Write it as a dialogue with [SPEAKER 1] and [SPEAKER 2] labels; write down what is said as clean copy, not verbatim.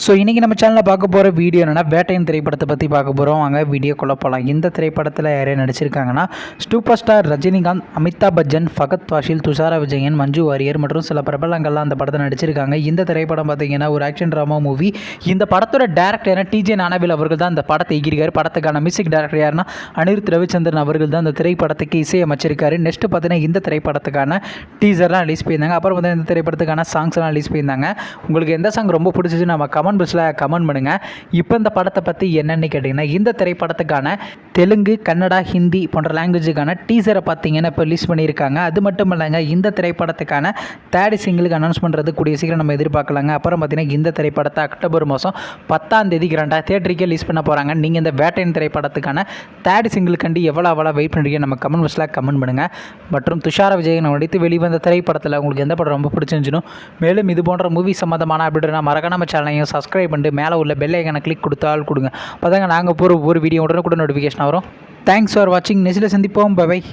[SPEAKER 1] So இன்றைக்கி நம்ம சேனலில் பார்க்க போகிற வீடியோ என்னென்னா வேட்டையின் திரைப்படத்தை பற்றி பார்க்க போகிறோம். வாங்க வீடியோக்குள்ளே போகலாம். இந்த திரைப்படத்தில் யாரையும் நடிச்சிருக்காங்கன்னா சூப்பர் ஸ்டார் ரஜினிகாந்த், அமிதாப் பச்சன், ஃபகத் ஃபாசில், துஷாரா விஜயன், மஞ்சு வாரியர் மற்றும் சில பிரபலங்கள்லாம் அந்த படத்தை நடிச்சிருக்காங்க. இந்த திரைப்படம் பார்த்திங்கன்னா ஒரு ஆக்ஷன் ட்ராமா மூவி. இந்த படத்தோட டேரக்டர் டிஜே ஞானவேல் அவர்கள் தான் இந்த படத்தை இயக்கியிருக்காரு. படத்துக்கான மியூசிக் டேரக்டர் யாருன்னா அனிருத் ரவிச்சந்திரன் அவர்கள் தான் இந்த திரைப்படத்துக்கு இசையமைச்சிருக்காரு. நெக்ஸ்ட் பார்த்தீங்கன்னா இந்த திரைப்படத்துக்கான டீசர்லாம் ரிலீஸ் பண்ணியிருந்தாங்க. அப்புறம் வந்து இந்த திரைப்படத்துக்கான சாங்ஸ்லாம் ரிலீஸ் பண்ணியிருந்தாங்க. உங்களுக்கு எந்த சாங் ரொம்ப பிடிச்சிச்சு நம்ம கமெண்ட் பாக்ஸில் கமெண்ட் பண்ணுங்கள். இப்போ இந்த படத்தை பற்றி என்னென்னு கேட்டிங்கன்னா இந்த திரைப்படத்துக்கான தெலுங்கு, கன்னடா, ஹிந்தி போன்ற லாங்குவேஜுக்கான டீசரை பார்த்தீங்கன்னா இப்போ ரிலீஸ் பண்ணியிருக்காங்க. அது மட்டும் இல்லைங்க, இந்த திரைப்படத்துக்கான தேர்ட் சிங்கிளுக்கு அனௌன்ஸ் பண்ணுறது கூடிய சீக்கிரம் நம்ம எதிர்பார்க்கலாங்க. அப்புறம் பார்த்தீங்கன்னா இந்த திரைப்படத்தை அக்டோபர் மாதம் 10ஆம் தேதி தியேட்டருக்கே ரிலீஸ் பண்ண போகிறாங்க. நீங்கள் இந்த வேட்டையின் திரைப்படத்துக்கான தேர்ட் சிங்கிளுக்காண்டி எவ்வளோ வெயிட் பண்ணுறீங்க நம்ம கமெண்ட் பாக்ஸில் கமெண்ட் பண்ணுங்கள். மற்றும் துஷாரா விஜயன் நடித்து வெளிவந்த திரைப்படத்தில் உங்களுக்கு எந்த படம் ரொம்ப பிடிச்சிருந்துச்சுன்னு, மேலும் இது போன்ற மூவி சம்மந்தமான அப்படின்னா மறக்காம சேனலையும் சப்ஸ்கிரைப் பண்ணிட்டு மேலே உள்ள பெல் ஐக்கானை கிளிக் கொடுத்தால் கொடுங்க. அப்போ தாங்க நாங்கள் போகிற ஒரு வீடியோ உடனுக்குடன் நோட்டிஃபிகேஷன் வரும். தேங்க்ஸ் ஃபார் வாட்சிங். நெக்ஸ்ட்டில் சந்திப்போம். பை.